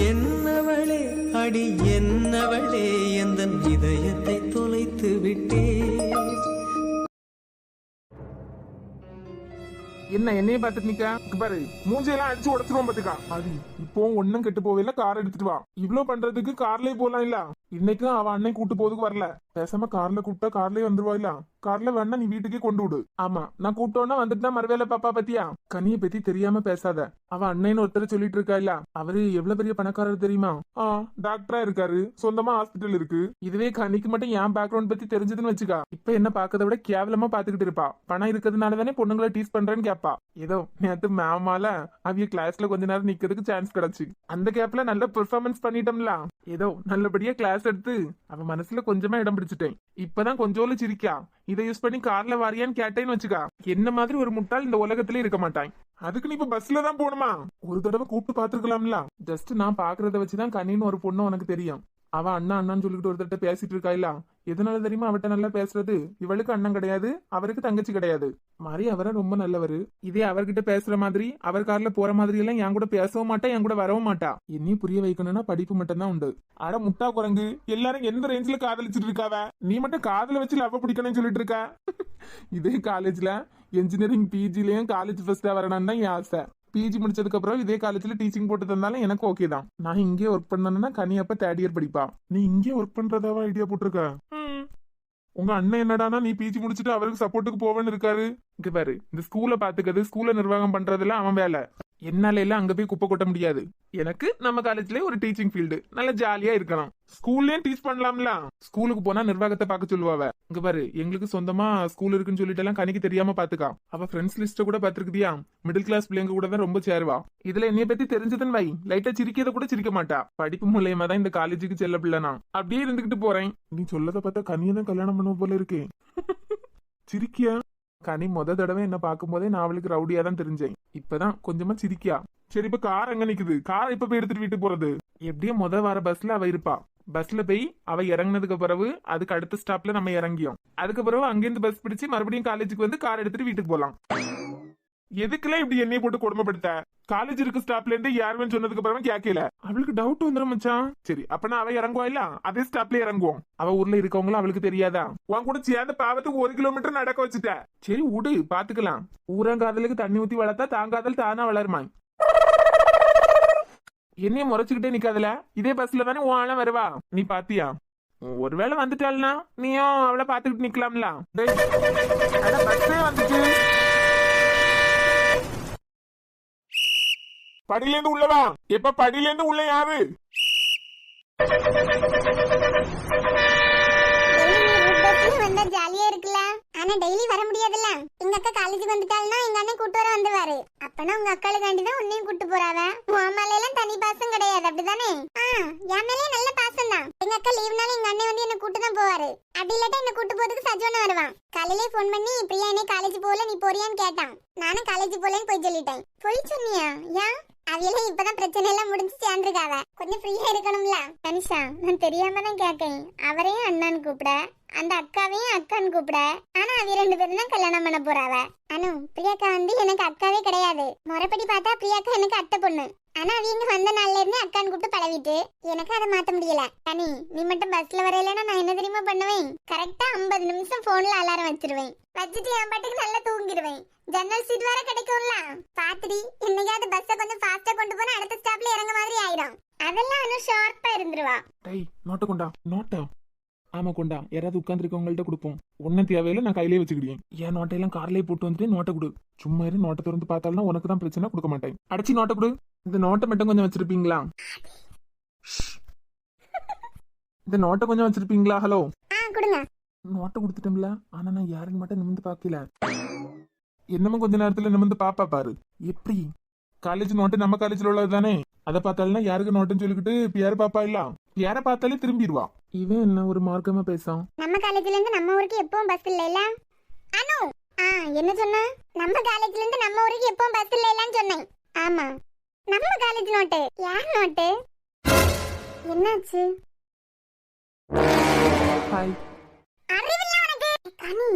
என்னவளே அடி என்னவளே எந்தன் இதயத்தை தொலைத்து விட்டே. என்ன என்னைய பார்த்துட்டு நிக்கா பாரு, மூஞ்சையெல்லாம் அடிச்சு உடச்சிருவோம் பாத்துக்கா. அது இப்போ ஒன்னும் கெட்டு போவேல, கார் எடுத்துட்டு வா. இவ்ளோ பண்றதுக்கு கார்லயே போலாம் இல்ல. இன்னைக்கும் அவ அண்ணன் கூட்டு போறதுக்கு வரல. பேசாம கார்ல கூப்பிட்டா கார்லயே வந்துருவா இல்ல. கார்ல வேணா நீ வீட்டுக்கே கொண்டு விடு. ஆமா, நான் கூப்பிட்டோன்னா வந்துட்டு தான் மறுவேலை பாப்பா பத்தியா. கனிய பத்தி தெரியாம பேசாத. அவ அண்ணன் ஒருத்தர் சொல்லிட்டு இருக்கா இல்ல, அவரு எவ்வளவு பெரிய பணக்காரர் தெரியுமா? டாக்டரா இருக்காரு, சொந்தமா ஹாஸ்பிட்டல் இருக்கு. இதுவே கனிக்கு மட்டும் என் பேக்ரவுண்ட் பத்தி தெரிஞ்சதுன்னு வச்சுக்கா, இப்ப என்ன பாக்கறத விட கேவலமா பாத்துக்கிட்டு இருப்பா. பணம் இருக்கிறதுனால தானே பொண்ணுங்களை டீஸ் பண்றேன்னு கேப்பா. ஏதோ நேத்து மேமால அவிய கிளாஸ்ல கொஞ்ச நேரம் நிக்கிறதுக்கு சான்ஸ் கிடைச்சு. அந்த கேப்ல நல்ல பெர்ஃபார்மன்ஸ் பண்ணிட்டோம்ல. ஏதோ நல்லபடியா கிளாஸ் எடுத்து அவ மனசுல கொஞ்சமா இடம் பிடிச்சிட்டேன். இப்பதான் கொஞ்சோல சிரிக்கா. இதை யூஸ் பண்ணி கார்ல வாரியான்னு கேட்டேன்னு வச்சுக்கா, என்ன மாதிரி ஒரு முட்டாள் இந்த உலகத்திலே இருக்க மாட்டான். அதுக்கு நீ இப்ப பஸ்ல தான் போகணுமா? ஒரு தடவை கூப்பிட்டு பாத்துருக்கலாம்ல. ஜஸ்ட் நான் பாக்குறத வச்சுதான் கண்ணின்னு ஒரு பொண்ணு உனக்கு தெரியும். அவ அண்ணா அண்ணான்னு சொல்லிட்டு ஒருத்தட்ட பேசிட்டு இருக்கா இல்ல. எதனால தெரியுமா அவட்ட நல்லா பேசுறது? இவளுக்கு அண்ணன் கிடையாது, அவருக்கு தங்கச்சி கிடையாது. மாதிரி அவரை ரொம்ப நல்லவரு. இதே அவர்கிட்ட பேசுற மாதிரி, அவர் கார்ல போற மாதிரி எல்லாம் என் கூட பேசவும் மாட்டா, என் கூட வரவும் மாட்டா. என்னையும் புரிய வைக்கணும்னா படிப்பு மட்டும் தான் உண்டு. அட முட்டா குரங்கு, எல்லாரும் எந்த ரேஞ்சில காதலிச்சிட்டு இருக்காவ, நீ மட்டும் காதல வச்சு லவ் பிடிக்கணும்னு சொல்லிட்டு இருக்கா. இதே காலேஜ்ல என்ஜினியரிங் பிஜிலயும் காலேஜ் ஃபர்ஸ்டா வரணும்னு தான் என் ஆசை. பிஜி முடிச்சதுக்கு அப்புறம் இதே காலேஜ்ல டீச்சிங் போட்டு தந்தாலும் எனக்கு ஓகே தான். நான் இங்கே ஒர்க் பண்ணனா கனி அப்ப தேர்ட் இயர் படிப்பா. நீ இங்கே ஒர்க் பண்றதாவா ஐடியா போட்டிருக்க? உங்க அண்ணன் என்னடானா நீ பிஜி முடிச்சுட்டு அவருக்கு சப்போர்ட்டுக்கு போவேன்னு இருக்காரு. இங்க பாரு, இந்த ஸ்கூல்ல பாத்துக்கிறது, ஸ்கூல்ல நிர்வாகம் பண்றதுல அவன் வேலை. என்னால எல்லாம் அங்க போய் குப்பை கொட்ட முடியாது. எனக்கு நம்ம காலேஜ்லயே ஒரு டீச்சிங் ஃபீல்டு, நல்ல ஜாலியா இருக்கணும். ஸ்கூல்லயும் டீச் பண்ணலாம்ல. ஸ்கூலுக்கு போனா நிர்வாகத்தை பார்க்க சொல்லுவாவ. இங்க பாரு, எங்களுக்கு சொந்தமா ஸ்கூல் இருக்குன்னு சொல்லிட்டு எல்லாம் கணிக்கு தெரியாம பாத்துக்கா. அவ ஃப்ரெண்ட்ஸ் லிஸ்ட கூட பாத்துருக்கியா? மிடில் கிளாஸ் பிள்ளைங்க கூட தான் ரொம்ப சேருவா. இதுல என்னைய பத்தி தெரிஞ்சதுன்னு வை, லைட்டா சிரிக்கிறத கூட சிரிக்க மாட்டா. படிப்பு மூலியமா தான் இந்த காலேஜுக்கு செல்ல பிள்ளை. நான் அப்படியே இருந்துகிட்டு போறேன். நீ சொல்லத பார்த்தா கனியை தான் கல்யாணம் பண்ணுவ போல இருக்கே. சிரிக்கியா? கனி முத தடவை என்ன பார்க்கும் போதே நான் அவளுக்கு ரவுடியா தான் தெரிஞ்சேன். இப்பதான் கொஞ்சமா சிரிக்கியா. சரி, இப்ப கார் எங்க நிக்குது? கார் இப்ப போய் எடுத்துட்டு வீட்டுக்கு போறது? எப்படியும் முத வர பஸ்ல அவ இருப்பா. பஸ்ல போய் அவ இறங்கினதுக்கு பிறகு அதுக்கு அடுத்த ஸ்டாப்ல நம்ம இறங்கியோம். அதுக்கு பிறகு அங்கிருந்து பஸ் பிடிச்சு மறுபடியும் காலேஜுக்கு வந்து கார் எடுத்துட்டு வீட்டுக்கு போலாம். எதுக்குலாம் இப்படி என்னைய போட்டு கொடுமைப்படுத்த? காலேஜ் இருக்கு ஸ்டாப்ல இருந்து யாருன்னு சொன்னதுக்கு அப்புறமா கேட்கல. அவளுக்கு டவுட் வந்துடும் மச்சான். சரி, அப்ப நான் அவ இறங்குவா இல்ல, அதே ஸ்டாப்ல இறங்குவோம். அவ ஊர்ல இருக்கவங்களும் அவளுக்கு தெரியாதா? உன் கூட சேர்ந்த பாவத்துக்கு 1 கிலோமீட்டர் நடக்க வச்சுட்ட. சரி விடு, பாத்துக்கலாம். ஊரங்காதலுக்கு தண்ணி ஊத்தி வளர்த்தா தாங்காதல் தானா வளருமா? என்னைய முறைச்சுக்கிட்டே நிக்காதல. இதே பஸ்ல தானே உன் ஆள வருவா. நீ பாத்தியா? ஒருவேளை வந்துட்டாள்னா நீயும் அவளை பாத்துக்கிட்டு நிக்கலாம்ல. பஸ்ஸே வந்துச்சு. படியில இருந்து உள்ளவா? எப்ப படியில இருந்து உள்ள யாரு? வந்தா ஜாலியா இருக்குல்ல. ஆனா டெய்லி வர முடியாதுல்ல. எங்க அக்கா காலேஜுக்கு வந்துட்டாள்னா எங்க அண்ணன் கூட்டு வர வந்துருவாரு. அப்பனா உங்க அக்காளுக்காண்டி தான் உன்னையும் கூட்டு போறாவ. உன் மேல எல்லாம் தனி பாசம் கிடையாது, அப்படிதானே? என் மேலேயே நல்ல பாசம் தான். எங்க அக்கா லீவ்னால எங்க அண்ணன் வந்து என்ன கூட்டு தான் போவாரு. அப்படி இல்லாட்டா என்ன கூட்டு போறதுக்கு சஜோன வருவான். காலையிலே போன் பண்ணி பிரியா என்ன காலேஜ் போகல, நீ போறியான்னு கேட்டான். நானும் காலேஜ் போலன்னு போய் சொல்லிட்டேன். போய் சொன்னியா? ஏன்? அவையெல்லாம் இப்பதான் பிரச்சனை எல்லாம் முடிஞ்சு சேர்ந்துருக்காவ. கொஞ்சம் ஃப்ரீயா இருக்கணும்ல. தனிஷா, நான் தெரியாம தான் கேட்டேன். அவரையும் அண்ணான்னு கூப்பிட, அந்த அக்காவையும் அக்கான்னு கூப்பிட. ஆனா அவ 2 பேரும் தான் கல்யாணம் பண்ண போறாவ. அனு, பிரியாக்கா வந்து எனக்கு அக்காவே கிடையாது. முறைப்படி பார்த்தா பிரியாக்கா எனக்கு அத்தை பொண்ணு. ஆனா அவங்க வந்த நாள்ல இருந்து அக்கான்னு கூப்பிட்டு பழவிட்டு எனக்கு அதை மாத்த முடியல. கனி, நீ மட்டும் பஸ்ல வரையிலன்னா நான் என்ன தெரியுமா பண்ணுவேன்? கரெக்டா 50 நிமிஷம் போன்ல அலாரம் வச்சிருவேன். வச்சுட்டு என் பாட்டுக்கு நல்லா தூங்கிடுவேன். ஜன்னல் சீட் வேற கிடைக்கும்ல. பாத்துடி, என்னைக்காவது பஸ்ஸை கொஞ்சம் ஃபாஸ்டா கொண்டு போனா அடுத்த ஸ்டாப்ல இறங்க மாதிரி ஆயிடும். அதெல்லாம் இன்னும் ஷார்ப்பா இருந்துருவா. டேய், நோட்ட கொண்டா. நோட்டா? ஆமா கொண்டா. யாராவது உட்காந்துருக்கவங்கள்ட்ட கொடுப்போம். ஒன்னும் தேவையில்ல, நான் கையிலேயே வச்சுக்கிட்டேன். என் நோட்டையெல்லாம் கார்லயே போட்டு வந்துட்டு நோட்டை கொடு. சும்மா இரு, நோட்டை திறந்து பார்த்தாலும் உனக்கு தான் பிரச்சனை, கொடுக்க மாட்டேன். அடிச்சு நோட்டை கொடு. இந்த நோட்டை மட்டும் கொஞ்சம் வச்சிருப்பீங்களா? இந்த நோட்டை கொஞ்சம் வச்சிருப்பீங்களா? ஹலோ, கொடுங்க. நோட்டை கொடுத்துட்டோம்ல. ஆனா நான் யாருக்கு மட்டும் நிமிந்து பாக்கல. என்னமோ கொஞ்ச நேரத்துல நிமிந்து பாப்பா பாரு. எப்படி? காலேஜ் நோட்டு நம்ம காலேஜ்ல உள்ளது தானே. அதை பார்த்தாலும் யாருக்கு நோட்டுன்னு சொல்லிக்கிட்டு பேர பாப்பா இல்ல. பேர பார்த்தாலே திரும்பிடுவா. இவன் என்ன ஒரு மார்க்கமா பேசான்? நம்ம காலேஜ்ல இருந்து நம்ம ஊருக்கு எப்பவும் பஸ் இல்ல இல்ல? அனு, என்ன சொன்ன? நம்ம காலேஜ்ல இருந்து நம்ம ஊருக்கு எப்பவும் பஸ் இல்ல இல்லன்னு சொன்னேன். ஆமா, நம்ம காலேஜ் நோட்டு. யார் நோட்டு? என்னாச்சு? ஹாய். அறிவில்ல உனக்கு? கனி,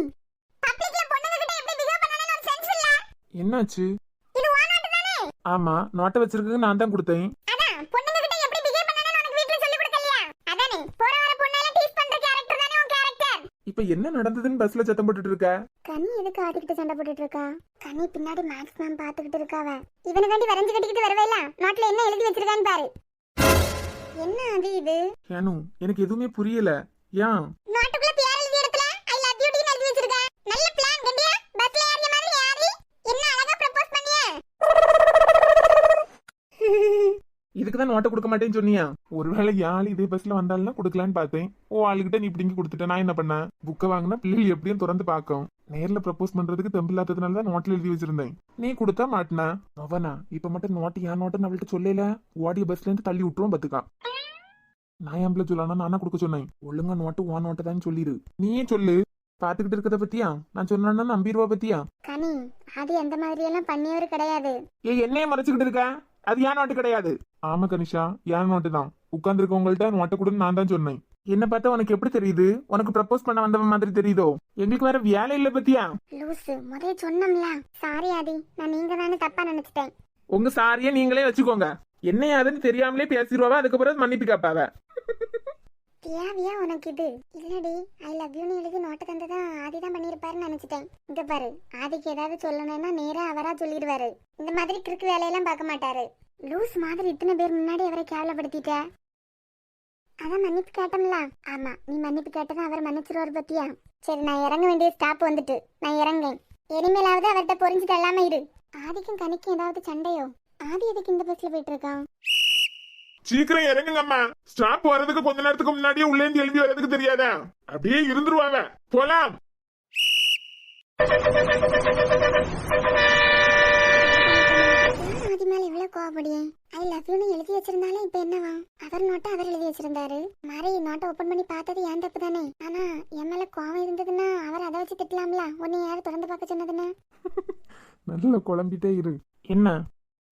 பப்ளிக்ல பொண்ணுங்க கிட்ட எப்படி பிஹேவ் பண்ணனும்னு ஒரு சென்ஸ் இல்ல. என்னாச்சு? இது உன் நோட்டு தானே? ஆமா, நோட்டை வச்சிருக்கேன், நான் தான் கொடுத்தேன். அதான் பொண்ணுங்க கிட்ட எப்படி இப்ப என்ன நடந்ததுன்னு பஸ்ல சத்தம் போட்டுட்டு இருக்க? கனி எதுக்கு ஆதிக்கிட்ட சண்டை போட்டுட்டு இருக்கா? கனி பின்னாடி மேக்ஸ் மேம் பாத்துக்கிட்டு இருக்காவ. இவனுக்காண்டி வரைஞ்சு கட்டிக்கிட்டு வரவேல நோட்ல என்ன எழுதி வச்சிருக்கான்னு பாரு. என்ன அது இது? ஏனு எனக்கு எதுவுமே புரியல. ஏன் நோட்டுக்குள்ள பேர் எழுதி இடத்துல ஐ லவ் யூ டி எழுதி வச்சிருக்க? நல்ல பிளான் கண்டியா? பஸ்ல ஏறிய மாதிரி ஏறி என்ன அழகா ப்ரப்போஸ் பண்ணியே. இதுக்கு தான் நோட்டை கொடுக்க மாட்டேன்னு சொன்னியா? ஒருவேளை யாழ் இதே பஸ்ல வந்தாலும் கொடுக்கலான்னு பார்த்தேன். ஓ ஆளுகிட்ட நீ இப்படிங்க கொடுத்துட்ட. நான் என்ன பண்ணேன்? புக்கை வாங்கினா பிள்ளைகள் எப்படியும் திறந்து பார்க்கும். நேர்ல ப்ரப்போஸ் பண்றதுக்கு தெம்பு இல்லாததுனால தான் நோட்டில் எழுதி வச்சிருந்தேன். நீ கொடுத்தா மாட்டினா அவனா இப்ப மட்டும் நோட்டு ஏன் நோட்டுன்னு அவள்கிட்ட சொல்லல. ஓடிய பஸ்ல இருந்து தள்ளி விட்டுருவோம் பாத்துக்கா. நான் எம்பளை சொல்லானா நானா கொடுக்க சொன்னேன். ஒழுங்கா நோட்டு ஓ நோட்டை தான் சொல்லிடு. நீயே சொல்லு. பாத்துக்கிட்டு இருக்கத பத்தியா? நான் சொன்னா நம்பிடுவா பத்தியா? கனி அது அந்த மாதிரி எல்லாம் பண்ணியவர் கிடையாது. என்னையே மறைச்சுக்கிட்டு இருக்க? அது ஏன் நோட்டு கிடையாது. ஆமா கனிஷா, ஏன் நோட்டு தான். உட்கார்ந்துருக்கவங்கள்ட்ட நோட்டை கொடுன்னு நான் தான் சொன்னேன். என்ன பார்த்தா உனக்கு எப்படி தெரியுது? உனக்கு ப்ரப்போஸ் பண்ண வந்தவன் மாதிரி தெரியுதோ? எங்களுக்கு வேற வேலை இல்ல பத்தியா? லூசு முதல்ல சொன்னோம்ல. சாரி ஆதி, நான் நீங்க தானே தப்பா நினைச்சிட்டேன். உங்க சாரியை நீங்களே வச்சுக்கோங்க. என்ன யாதுன்னு தெரியாமலே பேசிடுவாவா, அதுக்கப்புறம் மன்னிப்பு கேட்பாவ. தேவையா உனக்கு இது? இல்லடி ஐ லவ் யூன்னு எழுதி நோட்டை தந்ததான் ஆதி தான் பண்ணிருப்பாருன்னு நினைச்சிட்டேன். இங்க பாரு, ஆதிக்கு ஏதாவது சொல்லணும்னா நேரா அவரா சொல்லிடுவாரு. இந்த மாதிரி கிறுக்கு வேலையெல்லாம் பார்க்க மாட்டாரு. லூஸ் மாதிரி இத்தனை பேர் முன்னாடி அவரை கேவலப்படுத்திட்ட. அதான் மன்னிப்பு கேட்டோம்ல. ஆமா, நீ மன்னிப்பு கேட்டதான் அவர் மன்னிச்சிருவாரு பத்தியா? சரி, நான் இறங்க வேண்டிய ஸ்டாப் வந்துட்டு நான் இறங்கேன். இனிமேலாவது அவர்கிட்ட புரிஞ்சு தள்ளாம இரு. ஆதிக்கும் கனிக்கும் ஏதாவது சண்டையோ? ஆதி எதுக்கு இந்த பஸ்ல போயிட்டு இருக்கான்? சீக்கிரம் இறங்குங்கம்மா. ஸ்டாப் வர்றதுக்கு கொஞ்ச நேரத்துக்கு முன்னாடியே உள்ளே இருந்து எழுதி வர்றதுக்கு தெரியாதா? அப்படியே இருந்துருவாங்க. போலாம். ஆதி மேல இவ்வளவு கோவப்படியே? ஐ லவ் யூன்னு எழுதி வச்சிருந்தாலே இப்ப என்னவா? அவர் நோட்டை அவர் எழுதி வச்சிருந்தாரு. மாதிரி நோட்டை ஓபன் பண்ணி பார்த்தது ஏன் தப்பு தானே? ஆனா என் மேல கோவம் இருந்ததுன்னா அவர் அதை வச்சு திட்டலாம்ல. உன்னை யாரு திறந்து பார்க்க சொன்னதுன்னு? நல்ல குழம்பிட்டே இரு. என்ன?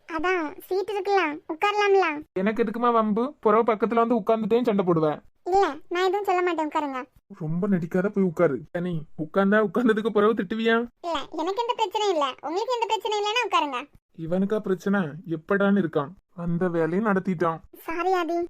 அதான் சீட் இருக்கலாம், உட்காரலாம்ல. எனக்கு எதுக்குமா வம்பு? புறவு பக்கத்துல வந்து உட்கார்ந்துட்டேன் சண்டை போடுவேன். இல்ல, நான் எதுவும் சொல்ல மாட்டேன், உட்காருங்க. ரொம்ப நடிக்காத, போய் உட்காரு. நீ உட்கார்ந்ததுக்கு புறவு திட்டுவியா? இல்ல, எனக்கு எந்த பிரச்சனையும் இல்ல. உங்களுக்கு எந்த பிரச்சனையும் இல்லைன்னா உட்காருங்க. இவனுக்கா பிரச்சனை? எப்படான்னு இருக்கான். அந்த வேலையும் நடத்திட்டான். சாரி ஆதி.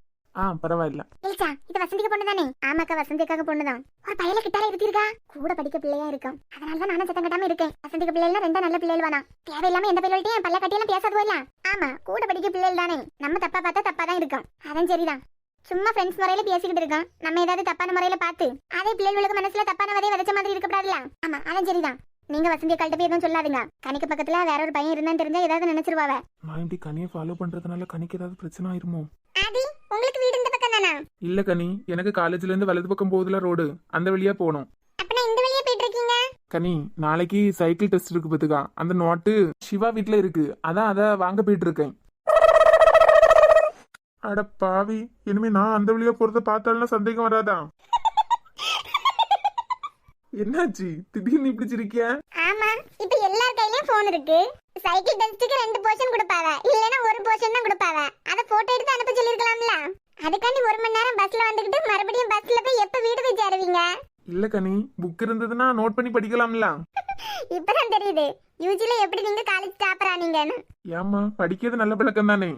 பரவாயில்ல. இல்லச்சா, இது வசந்திக்கு பொண்ணு தானே? ஆமாக்கா, வசந்திக்காக பொண்ணுதான். ஒரு பையல கிட்டால இருத்திருக்கா. கூட படிக்க பிள்ளையா இருக்கும். அதனாலதான் நானும் சத்தம் கட்டாம இருக்கேன். வசந்திக்கு பிள்ளைல ரெண்டா நல்ல பிள்ளைகள் வேணாம். தேவையில்லாம எந்த பிள்ளைகள்ட்டையும் பல்ல கட்டியெல்லாம் பேசாது போயில. ஆமா, கூட படிக்க பிள்ளைகள் தானே. நம்ம தப்பா பார்த்தா தப்பா தான் இருக்கும். அதான் சரிதான். சும்மா ஃப்ரெண்ட்ஸ் முறையில பேசிக்கிட்டு இருக்கோம். நம்ம ஏதாவது தப்பான முறையில பார்த்து அதே பிள்ளைகளுக்கு மனசுல தப்பான வதைய விதைச்ச மாதிரி இருக்கக்கூடாதுல. ஆமா, அதான் சரிதான். நீங்க வசந்தியை கழட்ட போய் எதுவும் சொல்லாதுங்க. கணிக்கு பக்கத்துல வேற ஒரு பையன் இருந்தான்னு தெரிஞ்சா ஏதாவது நினைச்சிருவாவ. நான் இப்படி கனியை ஃபாலோ பண்றதுனால கனிக்கு ஏதாவது பிரச்சனை ஆயிருமோ? ஆதி, உங்களுக்கு வீடு இந்த பக்கம் தானா? இல்ல கனி, எனக்கு காலேஜ்ல இருந்து வலது பக்கம் போகுதுல ரோடு, அந்த வழியா போகணும். அப்ப நான் இந்த வழியா போயிட்டு இருக்கீங்க. கனி, நாளைக்கு சைக்கிள் டெஸ்ட் இருக்கு பாத்துக்கா. அந்த நோட்டு சிவா வீட்டுல இருக்கு. அதான் அத வாங்க போயிட்டு இருக்கேன். அட பாவி, இனிமே நான் அந்த வழியா போறத பார்த்தாலும் சந்தேகம் வராதா? என்னாச்சு திடீர்னு இப்படி சிரிக்கிய? ஆமா, இப்ப எல்லார் கையிலயும் போன் இருக்கு. சைக்கிள் டெஸ்டுக்கு 2 போர்ஷன் கொடுப்பாவ, இல்லனா ஒரு போர்ஷன் தான் கொடுப்பாவ. அத போட்டோ எடுத்து அனுப்ப சொல்லிருக்கலாம்ல. அதுக்காண்டி 1 மணி நேரம் பஸ்ல வந்துகிட்டு மறுபடியும் பஸ்ல போய் எப்ப வீடு போய் சேருவீங்க? இல்ல கனி, புக் இருந்ததுன்னா நோட் பண்ணி படிக்கலாம்ல. இப்பதான் தெரியுது யூஜில எப்படி நீங்க காலேஜ் டாப்பர் ஆனீங்கன்னு. ஏமா, படிக்கிறது நல்ல பழக்கம் தானே.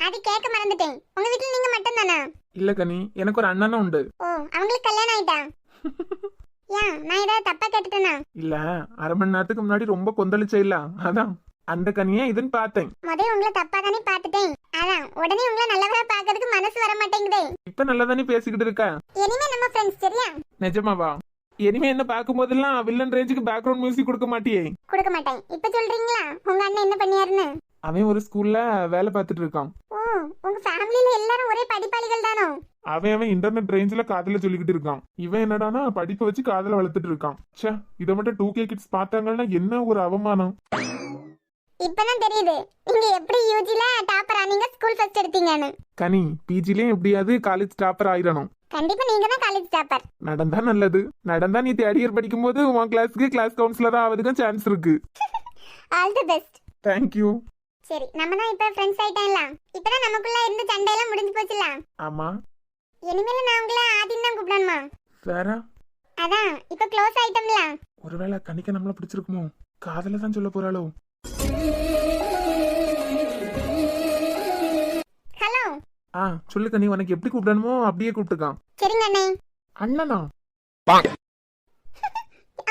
அது கேட்க மறந்துட்டேன். உங்க வீட்ல நீங்க மட்டும் தானா? இல்ல கனி, எனக்கு ஒரு அண்ணனும் உண்டு. ஓ, அவங்களுக்கு கல்யாணம் ஆயிட்டா? ஏன், நான் ஏதாவது தப்பா கேட்டுட்டேனா? இல்ல, அரை மணி நேரத்துக்கு முன்னாடி ரொம்ப கொந்தளிச்ச இல்ல, அதான் அந்த கனியா இதுன்னு பார்த்தேன். முதல்ல உங்களை தப்பா தானே பார்த்துட்டேன். அதான் உடனே உங்களை நல்லவரா பார்க்கிறதுக்கு மனசு வர மாட்டேங்குதே. இப்ப நல்லா தானே பேசிக்கிட்டு இருக்க. இனிமே நம்ம ஃப்ரெண்ட்ஸ், சரியா? நிஜமாவா? இனிமே என்ன பார்க்கும் போதெல்லாம் வில்லன் ரேஞ்சுக்கு பேக்ரவுண்ட் மியூசிக் கொடுக்க மாட்டியே? கொடுக்க மாட்டேன். இப்ப சொல்றீங்களா உங்க அண்ணன் என்ன பண்ணியாருன்னு? அவன் ஒரு ஸ்கூல்ல வேலை பார்த்துட்டு இருக்கான். ஓ, உங்க ஃபேமிலில எல்லாரும் ஒரே படிப்பாளிகள் தானோ? அவன் இன்டர்நெட் ரேஞ்சில காதல சொல்லிக்கிட்டு இருக்கான். இவன் என்னடானா படிப்பை வச்சு காதல வளர்த்துட்டு இருக்கான். ச்சே, இதை மட்டும் 2K கிட்ஸ் பார்த்தாங்கன்னா என்ன ஒரு அவமானம். இப்பதான் தெரியுது நீங்க எப்படி யூஜில டாப்பர் ஆனீங்க, ஸ்கூல் ஃபர்ஸ்ட் எடுத்தீங்கன்னு. கனி, பிஜிலயும் எப்படியாவது காலேஜ் டாப்பர் ஆயிரணும். கண்டிப்பா நீங்க தான் காலேஜ் டாப்பர். நடந்தா நல்லது. நடந்தா நீ தேர்ட் இயர் படிக்கும் போது உன் கிளாஸ்க்கு கிளாஸ் கவுன்சிலரா ஆவதுக்கும் சான்ஸ் இருக்கு. All the best. தேங்க்யூ. சரி, நம்ம தான் இப்ப ஃப்ரெண்ட்ஸ் ஆயிட்டோம்ல. இப்பதான் நமக்குள்ள இருந்த சண்டை எல்லாம் முடிஞ்சு போச்சுல. ஆமா. இனிமேல நான் உங்களை ஆதின்னு தான் கூப்பிடணுமா? வேற? அதான் இப்ப க்ளோஸ் ஆயிட்டோம்ல. ஒருவேளை கனிக்க நம்மள பிடிச்சிருக்குமோ? காதல தான் சொல்ல போறாளோ? ஹலோ, சொல்லு கனி, உனக்கு எப்படி கூப்பிடணுமோ அப்படியே கூப்பிட்டுக்கான். சரிங்க அண்ணே. அண்ணனா?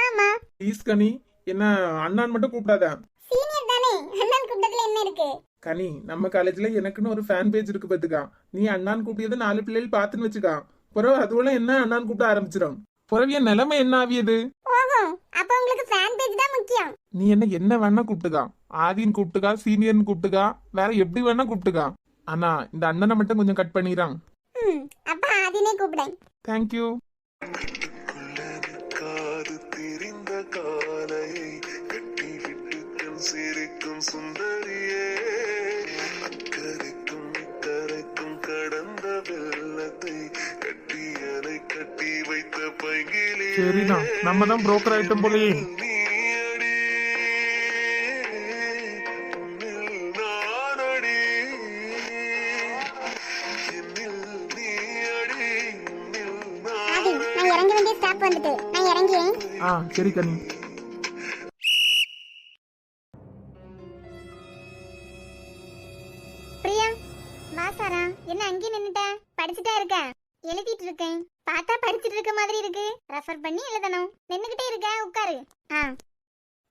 ஆமா, ப்ளீஸ் கனி, என்ன அண்ணான் மட்டும் கூப்பிடாத. சீனியர் தானே, அண்ணன் கூப்பிட்டதுல என்ன இருக்கு? கனி, நம்ம காலேஜ்ல எனக்குன்னு ஒரு ஃபேன் பேஜ் இருக்கு பாத்துக்கா. நீ அண்ணான் கூப்பிட்டது 4 பிள்ளைகள் பாத்துன்னு வச்சுக்கா. பிறகு அதுவரை என்ன அண்ணான் கூப்பிட ஆரம்பிச்சிடும். பிறகு என் நிலைமை என்ன ஆவியது? ஓஹோ, அப்ப உங்களுக்கு ஃபேன் பேஜ் தான் முக்கியம். நீ என்ன வேணா கூப்பிட்டுக்கா. ஆதின்னு கூப்பிட்டுக்கா, சீனியர்னு கூப்பிட்டுக்கா, வேற எப்படி வேணா கூப்பிட்டுக்கா. ஆனா இந்த அண்ணனை மட்டும் கொஞ்சம் கட் பண்ணிடுறான். அப்ப ஆதினே கூப்பிடேன். தேங்க்யூ. சிரிக்கும் சுந்தரியே, அக்கறைக்கும் இக்கரைக்கும் கடந்த வெள்ளத்தை கட்டியனை கட்டி வைத்த பைகிலே. சரிதான், நம்ம தான் புரோக்கர் ஐட்டம் போலயே. நீயடி உன்னில் நானடி, என்னில் நீயடி உன்னில் ஆதி, நான் இறங்க வேண்டிய ஸ்டாப் வந்துட்டு நான் இறங்கியேன். சரி கனி. பிரியா, வா சாரா. என்ன அங்கேயே நின்னுட்ட? படிச்சுட்டா இருக்க? எழுதிட்டு இருக்கேன். பார்த்தா படிச்சிட்டு இருக்க மாதிரி இருக்கு. ரெஃபர் பண்ணி எழுதணும். நின்னுகிட்டே இருக்க, உட்காரு.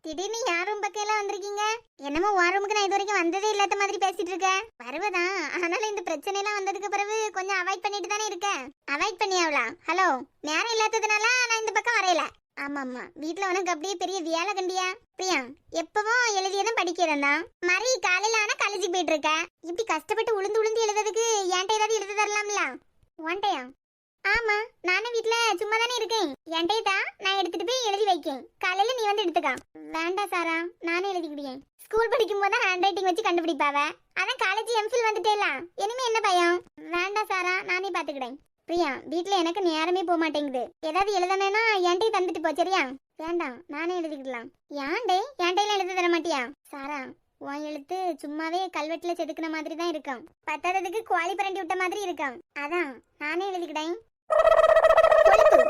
திடீர்னு யார் ரூம் பக்கம் எல்லாம் வந்திருக்கீங்க? என்னமோ உன் ரூமுக்கு நான் இது வரைக்கும் வந்ததே இல்லாத மாதிரி பேசிட்டு இருக்க. வருவதான், ஆனால இந்த பிரச்சனை எல்லாம் வந்ததுக்கு பிறகு கொஞ்சம் அவாய்ட் பண்ணிட்டு தானே இருக்க. அவாய்ட் பண்ணியாவளா? ஹலோ, நேரம் இல்லாததுனால நான் இந்த பக்கம் வரையல. ஆமா, வீட்டுல உனக்கு அப்படியே பெரிய வியாழ கண்டியா? பிரியா, எப்பவும் எழுதியதும் படிக்கிறதா? மரி காலையில ஆனா காலேஜுக்கு போயிட்டு இருக்க. இப்படி கஷ்டப்பட்டு உளுந்து உளுந்து எழுதுறதுக்கு என்கிட்ட ஏதாவது எழுத தரலாம்ல? உன்ட்டையா? ஆமா, நானும் வீட்டுல சும்மா தானே இருக்கேன். என்கிட்ட தான், நான் எடுத்துட்டு போய் எழுதி வைக்கேன். காலையில நீ வந்து எடுத்துக்கா. வேண்டாம் சாரா, நானே எழுதிக்கிட்டேன். ஸ்கூல் படிக்கும் போது ஹேண்ட் ரைட்டிங் வச்சு கண்டுபிடிப்பாவ. அதான் காலேஜ் எம்ஃபில் வந்துட்டேல, இனிமே என்ன பயம்? வேண்டாம் சாரா, நானே பாத்துக்கிட்டேன். பிரியா, வீட்டுல எனக்கு நேரமே போக மாட்டேங்குது. ஏதாவது எழுதணும்னா என்கிட்ட தந்துட்டு போ, சரியா? வேண்டாம், நானே எழுதிக்கிடலாம். என்கிட்ட எழுத தர மாட்டியா? சாரா, உன் எழுத்து சும்மாவே கல்வெட்டுல செதுக்குன மாதிரி தான் இருக்கும். பத்தாததுக்கு குவாலி பரண்டி விட்ட மாதிரி இருக்கும். அதான் நானே எழுதிக்கிட்டேன்.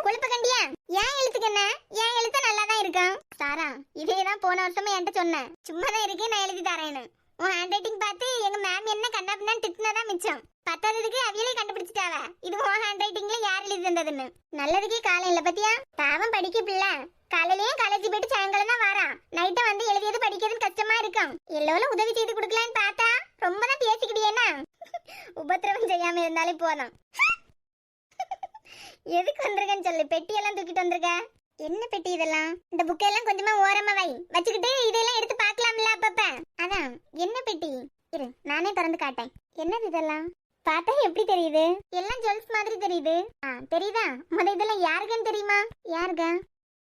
கொழுப்பு கண்டியா? ஏன் எழுத்துக்கு என்ன? என் எழுத்து நல்லா தான் இருக்கும். சாரா, இதேதான் போன வருஷமே என்கிட்ட சொன்னேன். சும்மா தான் இருக்கேன், நான் எழுதி தரேன்னு. உன் ஹேண்ட் ரைட்டிங் பார்த்து எங்க மேம் என்ன கண்ணாப்பின்னு திட்டினதான் மிச்சம். பத்தாததுக்கு அவியலே கண்டுபிடிச்சிட்டாவ இது உன் ஹேண்ட் ரைட்டிங்ல யார் எழுதி தந்ததுன்னு. நல்லதுக்கே காலம் இல்ல பத்தியா? பாவம் படிக்க பிள்ளை. காலையிலேயே காலேஜ் போயிட்டு சாயங்காலம் தான் வாரா. நைட்டை வந்து எழுதியது படிக்கிறதுன்னு கஷ்டமா இருக்கும். எல்லோரும் உதவி செய்து கொடுக்கலான்னு பார்த்தா ரொம்ப தான் பேசிக்கிட்டியேனா? உபத்திரவம் செய்யாம இருந்தாலே போதும். எதுக்கு வந்திருக்கேன்னு சொல்லு. பெட்டியெல்லாம் தூக்கிட்டு வந்திருக்க. என்ன பெட்டி இதெல்லாம்? இந்த புக்கெல்லாம் கொஞ்சமா ஓரமா வை, வச்சுக்கிட்டு இதெல்லாம் எடுத்து பார்க்கலாம்ல அப்பப்ப. அதான் என்ன பெட்டி? இரு, நானே திறந்து காட்டேன். என்னது இதெல்லாம்? பார்த்தா எப்படி தெரியுது? எல்லாம் ஜுவல்ஸ் மாதிரி தெரியுது. தெரியுதா? இதெல்லாம் யாருக்குன்னு தெரியுமா? யாருக்கா?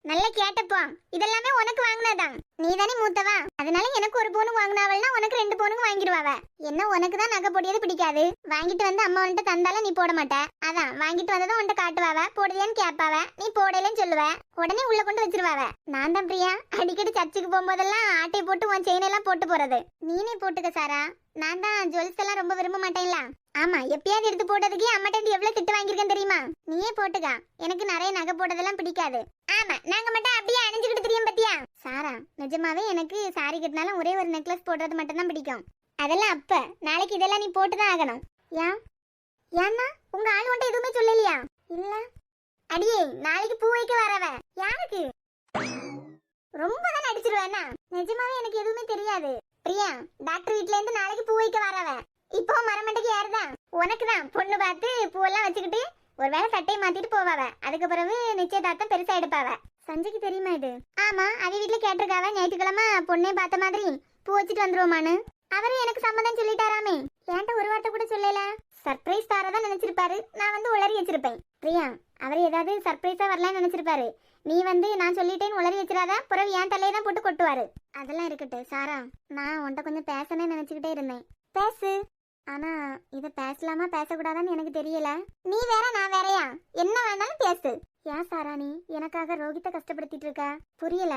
நல்லா கேட்டப்போ, இதெல்லாமே உனக்கு வாங்கினதான். நீ தானே மூத்தவா, அதனால எனக்கு ஒரு பவுன் வாங்கினாவல்னா உனக்கு 2 பவுனுக்கு வாங்கிடுவாவ. என்ன உனக்கு தான் நகை போடியது பிடிக்காது. வாங்கிட்டு வந்து அம்மா உன்ட்ட தந்தாலும் நீ போட மாட்ட. அதான் வாங்கிட்டு வந்ததும் உன்ட்ட காட்டுவாவ. போடுறியான்னு கேட்பாவ. நீ போடலன்னு சொல்லுவ. உடனே உள்ள கொண்டு வச்சிருவாவ. நான் தான் பிரியா, அடிக்கடி சர்ச்சுக்கு போகும்போதெல்லாம் ஆட்டை போட்டு உன் செயின் எல்லாம் போட்டு போறது. நீனே போட்டுக்க சாரா. நான் தான் ஜுவல்ஸ் எல்லாம் ரொம்ப விரும்ப மாட்டேன்ல. ஆமா, எப்பயாவது எடுத்து போட்டதுக்கே அம்மாட்ட எவ்வளவு திட்டு வாங்கியிருக்கேன் தெரியுமா? நீயே போட்டுக்கா. எனக்கு நிறைய நகை போட்டதெல்லாம் பிடிக்காது. ஆமா, நாங்க மட்டும் அப்படியே அணிஞ்சுக்கிட்டு தெரியும் பத்தியா? சாரா, நிஜமாவே எனக்கு சாரி கட்டினாலும் ஒரே ஒரு நெக்லஸ் போடுறது மட்டும் தான் பிடிக்கும். அதெல்லாம் அப்ப, நாளைக்கு இதெல்லாம் நீ போட்டுதான் ஆகணும். ஏன்னா உங்க ஆள் வந்துட்டு எதுவுமே சொல்லலையா? இல்ல. அடியே, நாளைக்கு பூ வைக்க வரவ யாருக்கு? ரொம்ப தான் அடிச்சிருவேன்னா? நிஜமாவே எனக்கு எதுவுமே தெரியாது. பிரியா, டாக்டர் வீட்ல இருந்து நாளைக்கு பூ வைக்க வரவ. இப்போ மரமண்டைக்கு யாருதான்? உனக்குதான். பொண்ணு பார்த்து பூவெல்லாம் வச்சுக்கிட்டு ஒருவேளை சட்டையை மாத்திட்டு போவாவ. அதுக்கு பிறகு நிச்சயதார்த்தம் பெருசா எடுப்பாவ. சஞ்சய்க்கு தெரியுமா இது? ஆமா, அவ வீட்டுல கேட்டிருக்காவ ஞாயிற்றுக்கிழமை பொண்ணே பார்த்த மாதிரி பூ வச்சுட்டு வந்துருவோமான்னு. அவரும் எனக்கு சம்மதம் சொல்லிட்டாராமே. என்கிட்ட ஒரு வார்த்தை கூட சொல்லல. சர்ப்ரைஸ் தாரதான் நினைச்சிருப்பாரு. நான் வந்து உளறி வச்சிருப்பேன். பிரியா, அவர் ஏதாவது சர்ப்ரைஸா வரலான்னு நினைச்சிருப்பாரு. நீ வந்து நான் சொல்லிட்டேன்னு உளறி வச்சிடாத, பிறகு என் தலையை தான் போட்டு கொட்டுவாரு. அதெல்லாம் இருக்கட்டு சாரா, நான் உன்ட்ட கொஞ்சம் பேசணும்னு நினைச்சுக்கிட்டே இருந்தேன். பேசு. ஆனா இத பேசலாமா பேசக்கூடாதான்னு எனக்கு தெரியல. நீ வேற நான் வேறயா? என்ன வேணாலும் பேசு. ஏன் சாரா நீ எனக்காக ரோஹித்தை கஷ்டப்படுத்திட்டு இருக்க? புரியல.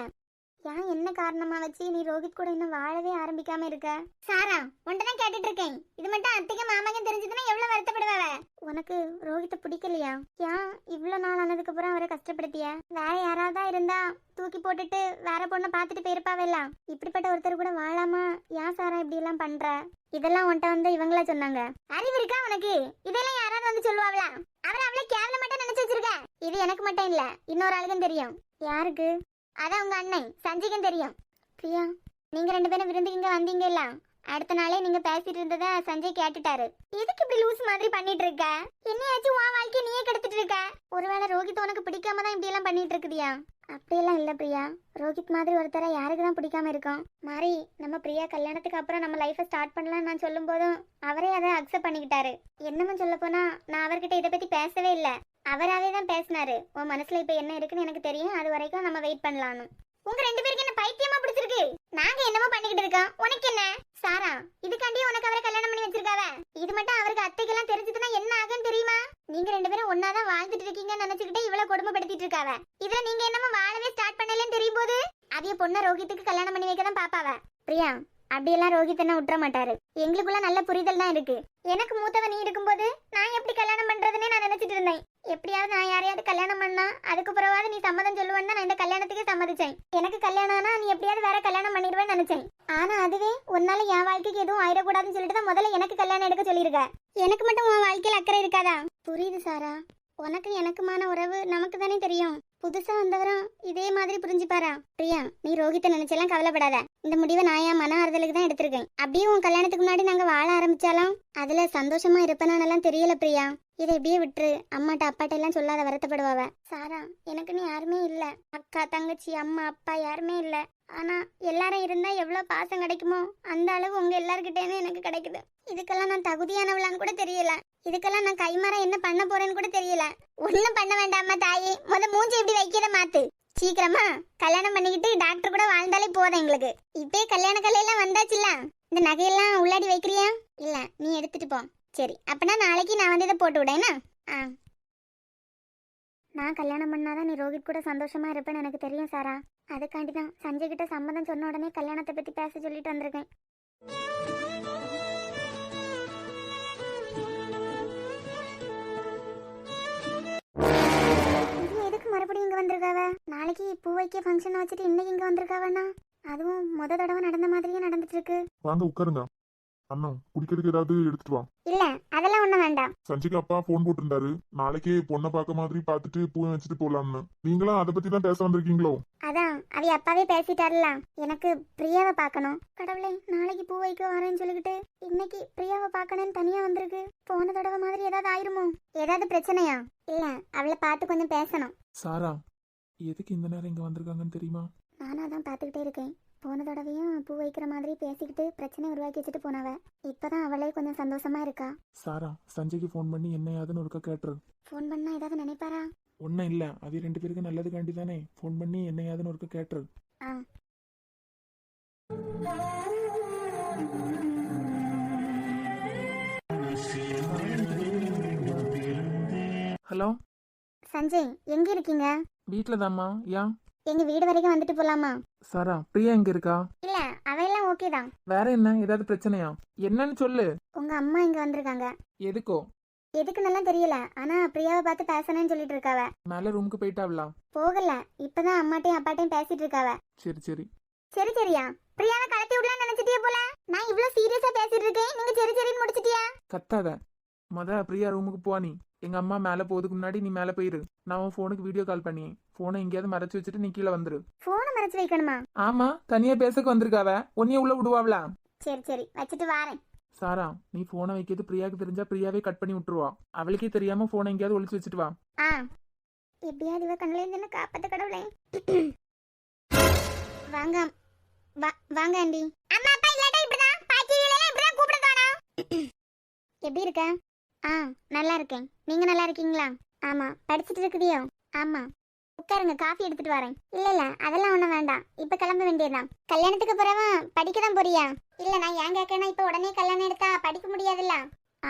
ஏன் என்ன காரணமா வச்சு நீ ரோஹித் கூட இன்னும் வாழவே ஆரம்பிக்காம இருக்க? சாரா, உன்ட்டதான் கேட்டுட்டு இருக்கேன். இது மட்டும் அத்தைக்கு மாமாங்க தெரிஞ்சதுன்னா எவ்வளவு வருத்தப்படுவாவ? உனக்கு ரோஹித்தை பிடிக்கலையா? ஏன் இவ்வளவு நாள் ஆனதுக்கு அப்புறம் அவரை கஷ்டப்படுத்திய? வேற யாராவதா இருந்தா தூக்கி போட்டுட்டு வேற பொண்ணை பார்த்துட்டு போயிருப்பாவெல்லாம். இப்படிப்பட்ட ஒருத்தர் கூட வாழாம ஏன் சாரா இப்படி எல்லாம் பண்ற? இதெல்லாம் உன்கிட்ட வந்து இவங்களா சொன்னாங்க. அறிவு இருக்கா உனக்கு? இதெல்லாம் யாராவது வந்து சொல்லுவாங்களா? அவரை அவ்வளவு கேவலமாட்ட நினைச்சு வச்சிருக்க. இது எனக்கு மட்டும் இல்ல, இன்னொரு ஆளுக்கும் தெரியும். யாருக்கு? அதான் உங்க அண்ணன் சஞ்சிக்கும் தெரியும். பிரியா, நீங்க 2 பேரும் விருந்துக்கு இங்க வந்தீங்க இல்ல, அடுத்த நாளே நீங்க பேசிட்டு இருந்தத சஞ்சய் கேட்டுட்டாரு. எதுக்கு இப்படி லூஸ் மாதிரி பண்ணிட்டு இருக்க? என்னையாச்சும் உன் வாழ்க்கைய நீயே கெடுத்துட்டு இருக்க. ஒருவேளை ரோஹித் உனக்கு பிடிக்காம தான் இப்படி எல்லாம் பண்ணிட்டு இருக்குதியா? அப்படியெல்லாம் இல்ல பிரியா, ரோஹித் மாதிரி ஒருத்தரை யாருக்கு தான் பிடிக்காம இருக்கும். மாறி, நம்ம பிரியா கல்யாணத்துக்கு அப்புறம் நம்ம லைஃபை ஸ்டார்ட் பண்ணலாம் நான் சொல்லும் போதும் அவரே அதை அக்செப்ட் பண்ணிக்கிட்டாரு. என்னமோ சொல்ல போனா நான் அவர்கிட்ட இதை பத்தி பேசவே இல்ல, அவராவே தான் பேசினாரு. உன் மனசுல இப்ப என்ன இருக்குன்னு எனக்கு தெரியும், அது வரைக்கும் நம்ம வெயிட் பண்ணலாம்னு. உங்க 2 பேருக்கு என்ன பைத்தியமா பிடிச்சிருக்கு? நாங்க என்னமோ பண்ணிக்கிட்டு இருக்கோம், உனக்கு என்ன? சாரா, இதுக்காண்டியே உனக்கு அவரை கல்யாணம் பண்ணி வச்சிருக்காவ. இது மட்டும் அவருக்கு அத்தைக்கெல்லாம் தெரிஞ்சதுன்னா என்ன ஆகுன்னு தெரியுமா? நீங்க 2 பேரும் ஒன்னாதான் வாழ்ந்துட்டு இருக்கீங்கன்னு நினைச்சுக்கிட்டே இவ்வளவு கொடுமைப்படுத்திட்டு இருக்காவ. இதுல நீங்க என்னமோ வாழவே ஸ்டார்ட் பண்ணலன்னு தெரியும் போது அவிய பொண்ண ரோஹித்துக்கு கல்யாணம் பண்ணி வைக்க தான் பாப்பாவ. பிரியா, அப்படியெல்லாம் ரோஹித் என்ன விட்டுற மாட்டாரு. எங்களுக்குள்ள நல்ல புரிதல் தான் இருக்கு. எனக்கு மூத்தவ நீ இருக்கும்போது நான் எப்படி கல்யாணம் பண்றதுன்னே நான் நினைச்சிட்டு இருந்தேன். எப்படியாவது நான் யாரையாவது கல்யாணம் பண்ணா அதுக்கு பிறவாது நீ சம்மதம் சொல்லுவேன்னு நான் இந்த கல்யாணத்துக்கு சம்மதிச்சேன். எனக்கு கல்யாணம்னா நீ எப்படியாவது வேற கல்யாணம் பண்ணிடுவேன்னு நினைச்சேன். ஆனா அதுவே உன்னால என் வாழ்க்கைக்கு எதுவும் ஆயிடக்கூடாதுன்னு சொல்லிட்டு தான் முதல்ல எனக்கு கல்யாணம் எடுக்க சொல்லியிருக்க. எனக்கு மட்டும் உன் வாழ்க்கையில் அக்கறை இருக்காதா? புரியுது சாரா, உனக்கு எனக்குமான உறவு நமக்கு தானே தெரியும். புதுசா வந்தவரும் இதே மாதிரி புரிஞ்சுப்பாரா? பிரியா, நீ ரோஹித்தை நினைச்செல்லாம் கவலைப்படாத. இந்த முடிவை நான் என் மன ஆறுதலுக்கு தான் எடுத்திருக்கேன். அப்படியே உன் கல்யாணத்துக்கு முன்னாடி நாங்க வாழ ஆரம்பிச்சாலும் அதுல சந்தோஷமா இருப்பேனானெல்லாம் தெரியல பிரியா. இதை இப்படியே விட்டுரு. அம்மாட்ட அப்பாட்ட எல்லாம் சொல்லாத, வருத்தப்படுவாவ. சாரா, எனக்குன்னு யாருமே இல்ல. அக்கா, தங்கச்சி, அம்மா, அப்பா யாருமே இல்ல. ஆனா எல்லாரும் இருந்தா எவ்வளவு பாசம் கிடைக்குமோ அந்த அளவு உங்க எல்லார்கிட்டேயுமே எனக்கு கிடைக்குது. இதுக்கெல்லாம் நான் தகுதியானவளான்னு கூட தெரியல. இதுக்கெல்லாம் நான் கைமாற என்ன பண்ண போறேன்னு கூட தெரியல. ஒண்ணும் பண்ண வேண்டாமா தாயே, மூஞ்சி எப்படி வைக்கிறத மாத்து. சீக்கிரமா கல்யாணம் பண்ணிக்கிட்டு டாக்டர் கூட வாழ்ந்தாலே போதும் எங்களுக்கு. இப்பே கல்யாண கலையெல்லாம் வந்தாச்சுல்ல, இந்த நகையெல்லாம் உள்ளாடி வைக்கிறியா? இல்ல, நீ எடுத்துட்டு போ. சரி, அப்பனா நாளைக்கு நான் வந்து இதை போட்டு விடேன்னா. நான் கல்யாணம் பண்ணாதான் நீ ரோஹித் கூட சந்தோஷமா இருப்பேன்னு எனக்கு தெரியும் சாரா. அதுக்காண்டி தான் சஞ்சய் கிட்ட சம்மதம் சொன்ன உடனே கல்யாணத்தை பத்தி பேச சொல்லிட்டு வந்திருக்கேன். எதுக்கு மறுபடியும் இங்க வந்திருக்காவ? நாளைக்கு பூ வைக்க ஃபங்க்ஷன் வச்சுட்டு இன்னைக்கு இங்க வந்திருக்காவண்ணா. அதுவும் முத தடவை நடந்த மாதிரியே நடந்துட்டு இருக்கு. வாங்க உட்காருங்க. அண்ணா, குடிக்கிறதுக்கு ஏதாவது எடுத்துட்டு வா. இல்ல, அதெல்லாம் ஒண்ணும் வேண்டாம். சஞ்சிக்கு அப்பா போன் போட்டிருந்தாரு, நாளைக்கே பொண்ணை பார்க்க மாதிரி பார்த்துட்டு பூவை வச்சுட்டு போலாம்னு. நீங்களும் அதை பத்தி தான் பேச வந்திருக்கீங்களோ? அதான் அவி அப்பாவே பேசிட்டாருல, எனக்கு பிரியாவை பார்க்கணும். கடவுளே, நாளைக்கு பூ வைக்க வரேன்னு சொல்லிக்கிட்டு இன்னைக்கு பிரியாவை பார்க்கணும்னு தனியா வந்திருக்கு. போன தடவை மாதிரி ஏதாவது ஆயிருமோ? ஏதாவது பிரச்சனையா? இல்ல, அவளை பார்த்து கொஞ்சம் பேசணும். சாரா, எதுக்கு இந்த நேரம் இங்க வந்திருக்காங்கன்னு தெரியுமா? நானும் அதான் பார்த்துக்கிட்டே இருக்கேன். போன தடவையும் பூ வைக்கிற மாதிரி பேசிக்கிட்டு பிரச்சனை உருவாக்கி வச்சுட்டு போனவ. இப்பதான் அவளே கொஞ்சம் சந்தோஷமா இருக்கா. சாரா, சஞ்சய்க்கு ஃபோன் பண்ணி என்ன யாதுன்னு ஒருக்கா கேட்டுரு. ஃபோன் பண்ணா ஏதாவது நினைப்பாரா? ஒன்னும் இல்ல, அது 2 பேருக்கு நல்லதுக்காண்டி தானே. ஃபோன் பண்ணி என்ன யாதுன்னு ஒருக்கா கேட்டுரு. ஹலோ சஞ்சய், எங்க இருக்கீங்க? வீட்ல தாம்மா. ஏன்? எங்க வீடு வரைக்கும் வந்துட்டு போலாமா? சாரா, பிரியா எங்க இருக்கா? இல்ல, அவையெல்லாம் ஓகே தான். வேற என்ன, ஏதாவது பிரச்சனையா? என்னன்னு சொல்லு. உங்க அம்மா இங்க வந்திருக்காங்க. எதுக்கோ? எதுக்குன்னு தெரியல, ஆனா பிரியாவை பார்த்து பேசணும்னு சொல்லிட்டு இருக்காவ. மேல ரூமுக்கு போயிட்டாவளா? போகல, இப்பதான் அம்மாட்டையும் அப்பாட்டையும் பேசிட்டு இருக்காவ. சரி சரி. சரி சரியா, பிரியாவை கலத்தி விடலாம்னு நினைச்சிட்டியா போல. நான் இவ்வளவு சீரியஸா பேசிட்டு இருக்கேன், நீங்க சரி சரின்னு முடிச்சிட்டியா? கத்தாத. பிரியா ரூமுக்கு போ. நீ எங்க அம்மா மேல போறதுக்கு முன்னாடி நீ மேல போயிரு. நான் உன் போனுக்கு வீடியோ கால் பண்ணி போனை எங்கேயாவது மறைச்சு வச்சுட்டு நீ கீழே வந்துரு. போனை மறைச்சு வைக்கணுமா? ஆமா, தனியா பேசக்கு வந்திருக்காவ, உன்னைய உள்ள விடுவாவளா? சரி சரி, வச்சுட்டு வாரேன். சாரா, நீ போனை வைக்கிறது பிரியாவுக்கு தெரிஞ்சா பிரியாவே கட் பண்ணி விட்டுருவா. அவளுக்கே தெரியாம போனை எங்கேயாவது ஒளிச்சு வச்சுட்டு வா. எப்படியாவது இவ கண்ணுல இருந்து என்ன காப்பாத்த கடவுளே. வாங்க வாங்க ஆண்டி. அம்மா அப்பா இல்லாட்டா இப்படிதான் பாக்கியில இப்படிதான் கூப்பிடுதானா? எப்படி இருக்க? நல்லா இருக்கேன். நீங்க நல்லா இருக்கீங்களா? ஆமா. படிச்சிட்டு இருக்குதியோ? ஆமா. உட்காருங்க, காஃபி எடுத்துட்டு வரேன். இல்ல அதெல்லாம் ஒண்ணும் வேண்டாம், இப்ப கிளம்ப வேண்டியதுதான். கல்யாணத்துக்கு பிறகு படிக்க தான் போறியா? இல்ல, நான் ஏன் கேட்கேன்னா இப்ப உடனே கல்யாணம் எடுத்தா படிக்க முடியாதுல்ல.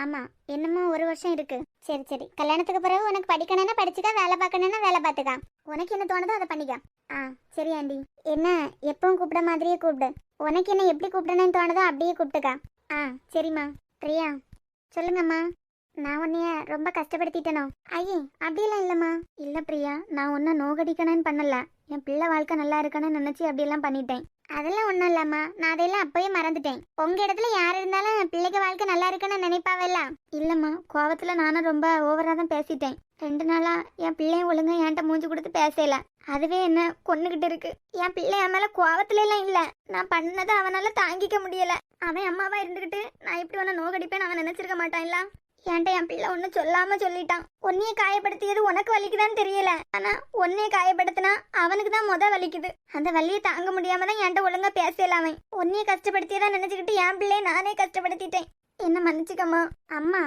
ஆமா, என்னமோ 1 வருஷம் இருக்கு. சரி சரி, கல்யாணத்துக்கு பிறகு உனக்கு படிக்கணும்னா படிச்சுக்க, வேலை பார்க்கணும்னா வேலை பார்த்துக்க. உனக்கு என்ன தோணுதோ அதை பண்ணிக்க. சரி ஆண்டி. என்ன எப்பவும் கூப்பிட மாதிரியே கூப்பிடு. உனக்கு என்ன எப்படி கூப்பிடணும்னு தோணுதோ அப்படியே கூப்பிட்டுக்க. சரிம்மா. பிரியா, சொல்லுங்கம்மா. நான் உன்னைய ரொம்ப கஷ்டப்படுத்திட்டனோ? ஐயே, அப்படியெல்லாம் இல்லம்மா. இல்ல பிரியா, நான் உன்னை நோகடிக்கணும்னு பண்ணல. என் பிள்ளை வாழ்க்கை நல்லா இருக்கணும்னு நினைச்சு அப்படியெல்லாம் பண்ணிட்டேன். அதெல்லாம் ஒண்ணும் இல்லம்மா, நான் அதையெல்லாம் அப்பவே மறந்துட்டேன். உங்க இடத்துல யார் இருந்தாலும் பிள்ளைக்கு வாழ்க்கை நல்லா இருக்குன்னு நினைப்பாவல்ல. இல்லம்மா, கோவத்துல நானும் ரொம்ப ஓவரா தான் பேசிட்டேன். 2 நாளா என் பிள்ளைய ஒழுங்கா என்கிட்ட மூஞ்சி கொடுத்து பேசல. அதுவே என்ன கொன்னுகிட்டு இருக்கு. என் பிள்ளை என் மேல கோவத்துல எல்லாம் இல்ல, நான் பண்ணதை அவனால தாங்கிக்க முடியல. அவன் அம்மாவா இருந்துகிட்டு நான் இப்படி ஒன்னு நோகடிப்பேன் அவன் நினைச்சிருக்க மாட்டான்ல. என்கிட்ட என் பிள்ளை ஒண்ணு சொல்லாம சொல்லிட்டான். உன்னைய காயப்படுத்தியது உனக்கு வலிக்குதான்னு தெரியல, ஆனா உன்னைய காயப்படுத்தினா அவனுக்கு தான் வலிக்குது. அந்த வலியை தாங்க முடியாம தான் என்கிட்ட ஒழுங்கா பேசல. அவன் உன்னைய கஷ்டப்படுத்தியதா நினைச்சுக்கிட்டு என் பிள்ளைய நானே கஷ்டப்படுத்திட்டேன். என்ன மன்னிச்சுக்கம்மா. அம்மா,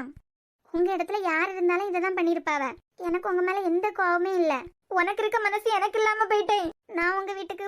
உங்க இடத்துல யார் இருந்தாலும் இதைதான் பண்ணிருப்பாவ. எனக்கு உங்க மேல எந்த கோவமே இல்ல. உனக்கு இருக்க மனசு எனக்கு இல்லாம போயிட்டேன். நான் உங்க வீட்டுக்கு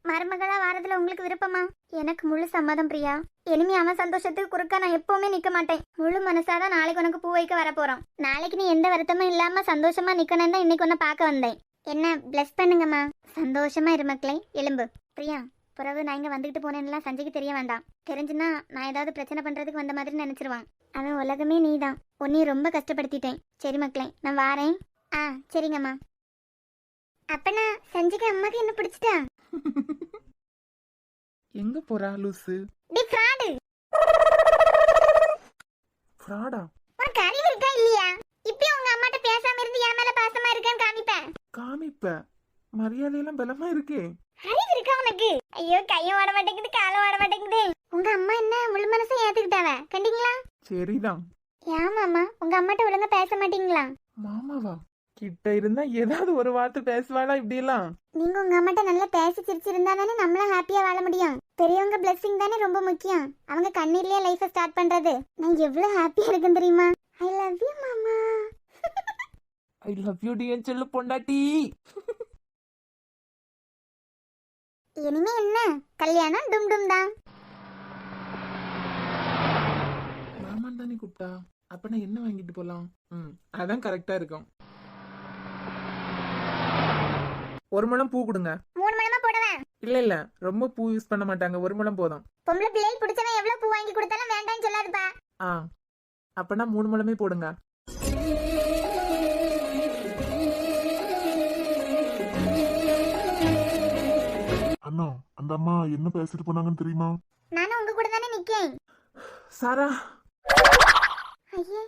மருமகளா வாரதுல உங்களுக்கு விருப்பமா? எனக்கு முழு சம்மதம் பிரியா. இனிமே அவன் சந்தோஷத்துக்கு குறுக்க நான் எப்பவுமே நிக்க மாட்டேன். முழு மனசாதான் நாளைக்கு உனக்கு பூ வைக்க வர போறோம். நாளைக்கு நீ எந்த வருத்தமும் இல்லாம சந்தோஷமா நிக்கணும் தான் இன்னைக்கு உன்னை பார்க்க வந்தேன். என்ன பிளஸ் பண்ணுங்கம்மா. சந்தோஷமா இரு மக்களே. எலும்பு பிரியா. பிறகு நான் இங்க வந்துகிட்டு போனேன்லாம் சஞ்சய்க்கு தெரிய வேண்டாம். தெரிஞ்சுன்னா நான் ஏதாவது பிரச்சனை பண்றதுக்கு வந்த மாதிரி நினைச்சிருவான். அவன் உலகமே நீதான். உன்னையும் ரொம்ப கஷ்டப்படுத்திட்டேன். சரி மக்களே, நான் வாரேன். சரிங்கம்மா. அப்பனா சஞ்சய்க்கு அம்மாக்கு என்ன பிடிச்சிட்டா? எங்க போறா லூசு? D fraud. ஃப்ராடா? உனக்கு அறிவு இருக்கா இல்லையா? இப்படி உங்க அம்மாட்ட பேசாம இருந்து என் மேல பாசமா இருக்கேன்னு காமிப்பேன். காமிப்ப? மரியாதையெல்லாம் பலமா இருக்கே. அறிவு இருக்கா உனக்கு? ஐயோ, கையும் ஓட மாட்டேங்குது, காலும் ஓட மாட்டேங்குது. உங்க அம்மா என்ன முழு மனசை ஏத்துக்கிட்டாவ கண்டிங்களா? சரிதான். ஏமாமா, உங்க அம்மாட்ட ஒழுங்கா பேச மாட்டீங்களா? மாமாவா? கிட்ட இருந்தா ஏதாவது ஒரு வார்த்தை பேசுவாளா இப்படி எல்லாம்? நீங்க உங்க அம்மாட்ட நல்லா பேசி சிரிச்சிருந்தா தானே நம்மளும் ஹாப்பியா வாழ முடியும். பெரியவங்க பிளெஸிங் தானே ரொம்ப முக்கியம். அவங்க கண்ணீர்லயே லைஃப ஸ்டார்ட் பண்றது. நான் எவ்வளவு ஹாப்பியா இருக்கேன் தெரியுமா? ஐ லவ் யூ மாமா. I love you T N செல்ல பொண்டாட்டி. இனிமே என்ன கல்யாணம் டும் டும் தான். மாமான் தானே கூப்பிட்டா, அப்ப நான் என்ன வாங்கிட்டு போலாம்? அதான் கரெக்டா இருக்கும். 1 முழம் பூ கொடுங்க. 3 முழமா போடுவேன். இல்ல ரொம்ப பூ யூஸ் பண்ண மாட்டாங்க, 1 முழம் போதும். பொம்பளை பிள்ளைக்கு பிடிச்சவன் எவ்வளவு பூ வாங்கி கொடுத்தாலும் வேண்டாம்னு சொல்லாதுப்பா. அப்பனா 3 முழமே போடுங்க. அண்ணா, அந்த அம்மா என்ன பேசிட்டு போனாங்கன்னு தெரியுமா? நானும் உங்க கூட தானே நிக்கேன். சாரா. ஐயே,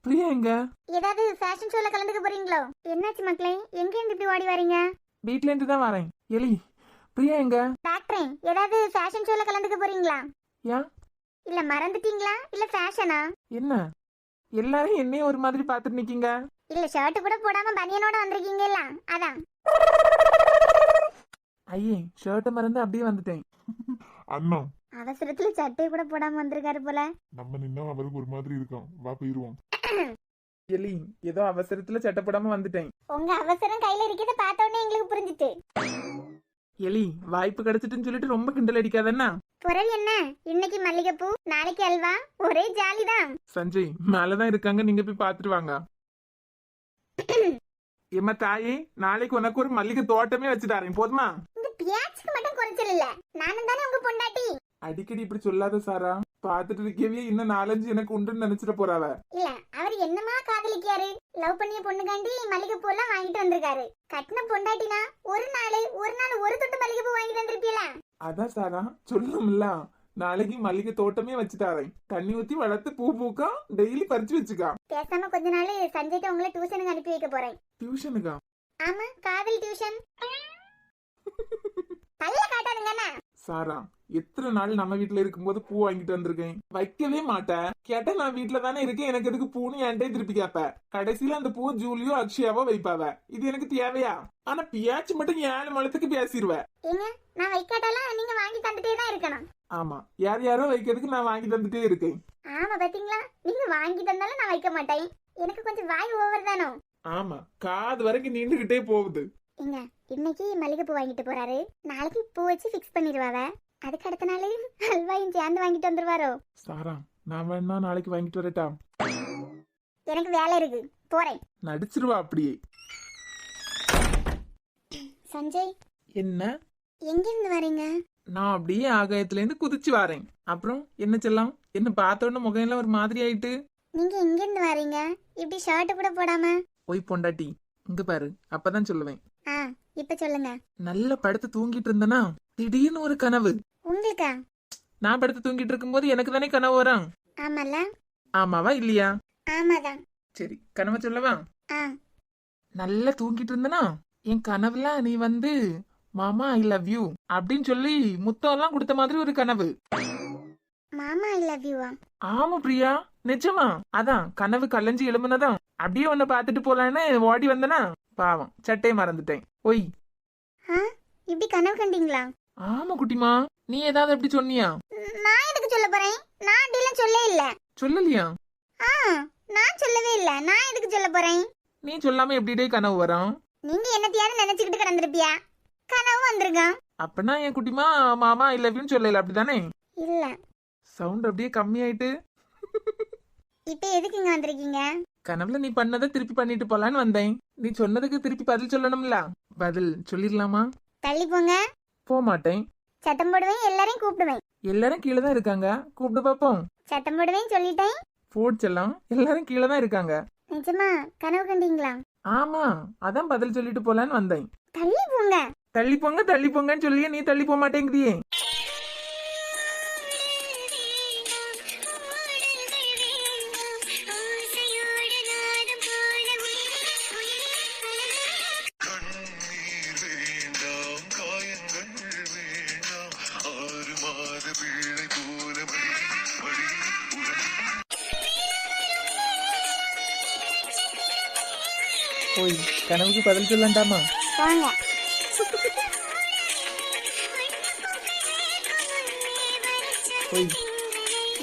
பிரியா எங்க? ஏதாவது ஃபேஷன் ஷோல கலந்துக்க போறீங்களோ? என்னாச்சு மக்களே, எங்க இருந்து இப்படி ஓடி வரீங்க? வீட்ல இருந்து தான் வரேன். எலி, பிரியா எங்க? டாக்டரே, ஏதாவது ஃபேஷன் ஷோல கலந்துக்க போறீங்களா? ஏன்? இல்ல மறந்துட்டீங்களா? இல்ல ஃபேஷனா? என்ன எல்லாரும் என்னைய ஒரு மாதிரி பாத்துட்டு நிக்கீங்க? இல்ல ஷர்ட் கூட போடாம பனியனோட வந்திருக்கீங்கல்ல, அதான். ஐயே, ஷர்ட்டை மறந்து அப்படியே வந்துட்டேன். அண்ணா, அவசரத்துல சட்டை கூட போடாம வந்திருக்காரு போல. நம்ம நின்னா அவருக்கு ஒரு மாதிரி இருக்கும். வா போயிருவோம். எலி, ஏதோ அவசரத்துல சட்டை போடாம வந்துட்டேன். உங்க அவசரம் கையில இருக்கிறத பார்த்த உடனே எங்களுக்கு புரிஞ்சுட்டு. எலி, வாய்ப்பு கிடைச்சிட்டுன்னு சொல்லிட்டு ரொம்ப கிண்டல் அடிக்காதன்னா. பொருள் என்ன? இன்னைக்கு மல்லிகைப்பூ, நாளைக்கு அல்வா, ஒரே ஜாலிதான். சஞ்சய் மேலதான் இருக்காங்க, நீங்க போய் பாத்துட்டு வாங்க. ஏமா தாயே, நாளைக்கு உனக்கு ஒரு மல்லிகை தோட்டமே வச்சுட்டாரேன், போதுமா? இந்த பியாச்சுக்கு மட்டும் குறைச்சல் இல்ல. நானும் தானே உங்க பொண்டாட்டி. அடிக்கடி இப்படி சொல்லாத சாரா. பாத்துட்டு இருக்கவே இன்னும் 4-5 எனக்கு உண்டுன்னு நினைச்சிட போறாவ. இல்ல, அவர் என்னமா காதலிக்காரு. லவ் பண்ணிய பொண்ணுகாண்டி மல்லிகைப்பூ எல்லாம் வாங்கிட்டு வந்திருக்காரு. கட்டின பொண்டாட்டினா ஒரு நாள் ஒரு தொட்டு மல்லிகைப்பூ வாங்கிட்டு வந்திருப்பீல. அதான் சாரா சொல்லும்ல, நாளைக்கு மல்லிகை தோட்டமே வச்சுட்டாரேன். தண்ணி ஊத்தி வளர்த்து பூ பூக்கா டெய்லி பறிச்சு வச்சுக்கா. பேசாம கொஞ்ச நாள் சஞ்சய்ட்ட உங்களை டியூஷனுக்கு அனுப்பி வைக்க போறேன். டியூஷனுக்கா? ஆமா, காதல் டியூஷன். பல்ல காட்டாதுங்கண்ணா. சாரா, எத்தனை நாள் நம்ம வீட்டுல இருக்கும்போது பூ வாங்கிட்டு வந்திருக்கேன், வைக்கவே மாட்டேன். கேட்டா நான் வீட்டுல தானே இருக்கேன், எனக்கு எதுக்கு பூன்னு என்கிட்ட திருப்பி கேப்ப. கடைசியில அந்த பூ ஜூலியோ அக்ஷயாவோ வைப்பாவ. இது எனக்கு தேவையா? ஆனா பியாச்சு மட்டும் 7 முழத்துக்கு பேசிடுவ. ஏங்க, நான் வைக்காட்டாலும் நீங்க வாங்கி தந்துட்டே தான் இருக்கணும். ஆமா, யாரோ வைக்கிறதுக்கு நான் வாங்கி தந்துட்டே இருக்கேன். ஆமா பாத்தீங்களா, நீங்க வாங்கி தந்தாலும் நான் வைக்க மாட்டேன். எனக்கு கொஞ்சம் வாய் ஓவர் தானோ. ஆமா, காது வரைக்கும் நீண்டுகிட்டே போகுது. ஏங்க, இன்னைக்கு மல்லிகைப்பூ வாங்கிட்டு போறாரு, நாளைக்கு பூ வச்சு ஃபிக்ஸ் பண்ணிடுவாவ. அதுக்கு அடுத்த நாள் அல்வாயும் சேர்ந்து வாங்கிட்டு வந்துருவாரோ. சாரா, நான் வேணா நாளைக்கு வாங்கிட்டு வரட்டா? எனக்கு வேலை இருக்கு, போறேன். நடிச்சிருவா அப்படியே. சஞ்சய், என்ன? எங்க இருந்து வரீங்க? நான் அப்படியே ஆகாயத்துல இருந்து குதிச்சு வரேன். அப்புறம் என்ன செல்லாம், என்ன பார்த்த உடனே முகம் எல்லாம் ஒரு மாதிரி ஆயிட்டு. நீங்க எங்க இருந்து வரீங்க? இப்படி ஷர்ட் கூட போடாம. ஒய் பொண்டாட்டி, இங்க பாரு, அப்பதான் சொல்லுவேன். இப்ப சொல்லுங்க. நல்ல படுத்து தூங்கிட்டு இருந்தனா, திடீர்னு ஒரு கனவு. உங்களுக்கா? நான் படுத்து தூங்கிட்டு இருக்கும்போது எனக்கு தானே கனவு வரும். ஆமால. ஆமாவா இல்லையா? ஆமாதான். சரி, கனவை சொல்லவா? ஆ. நல்லா தூங்கிட்டு இருந்தனா என் கனவுல நீ வந்து மாமா ஐ லவ் யூ அப்படின்னு சொல்லி முத்தம் எல்லாம் கொடுத்த மாதிரி ஒரு கனவு. மாமா ஐ லவ் யூவா? ஆமா பிரியா, நிஜமா. அதான் கனவு கலைஞ்சு எழும்புனதான் அப்படியே உன்னை பாத்துட்டு போலான்னு ஓடி வந்தனா பாவம் சட்டையை மறந்துட்டேன். ஒய். ஆ, இப்படி கனவு கண்டீங்களா? ஆமா குட்டிமா, நீ ஏதாவது எப்படி சொன்னியா? நான் எதுக்கு சொல்ல போறேன்? நான் அப்படிலாம் சொல்லே இல்ல. சொல்லலையா? ஆ, நான் சொல்லவே இல்ல. நான் எதுக்கு சொல்ல போறேன்? நீ சொல்லாம எப்படிடே கனவு வரும்? நீங்க என்னத்தையாவது நினைச்சுக்கிட்டு கிடந்திருப்பியா? கனவு வந்திருக்கான். அப்பனா என் குட்டிமா மாமா ஐ லவ் யூன்னு சொல்லல அப்படிதானே? இல்ல. சவுண்ட் அப்படியே கம்மியாயிட்டு. இப்ப எதுக்கு இங்க வந்திருக்கீங்க? கனவுல நீ பண்ணதை திருப்பி பண்ணிட்டு போலான்னு வந்தேன். நீ சொன்னதுக்கு திருப்பி பதில் சொல்லணும்ல. பதில் சொல்லிடலாமா? தள்ளி போங்க. போக மாட்டேன். சத்தம் போடுவேன், எல்லாரையும் கூப்பிடுவேன். எல்லாரும் கீழே தான் இருக்காங்க, கூப்பிட்டு பாப்போம். சத்தம் போடுவேன் சொல்லிட்டேன். போட்செல்லாம் எல்லாரும் கீழே தான் இருக்காங்க. நிஜமா கனவு கண்டீங்களா? ஆமா, அதான் பதில் சொல்லிட்டு போலான்னு வந்தேன். தள்ளி போங்க. தள்ளி போங்க தள்ளி போங்கன்னு சொல்லியே நீ தள்ளி போக மாட்டேங்கிறியே. கண்ணீர் வேண்டாம், காயங்கள் வேண்டாம், 6 மாத பிள்ளை போல மடி ஓய், கனவுக்கு பதில் சொல்லண்டாமா? போங்க. ஓய்.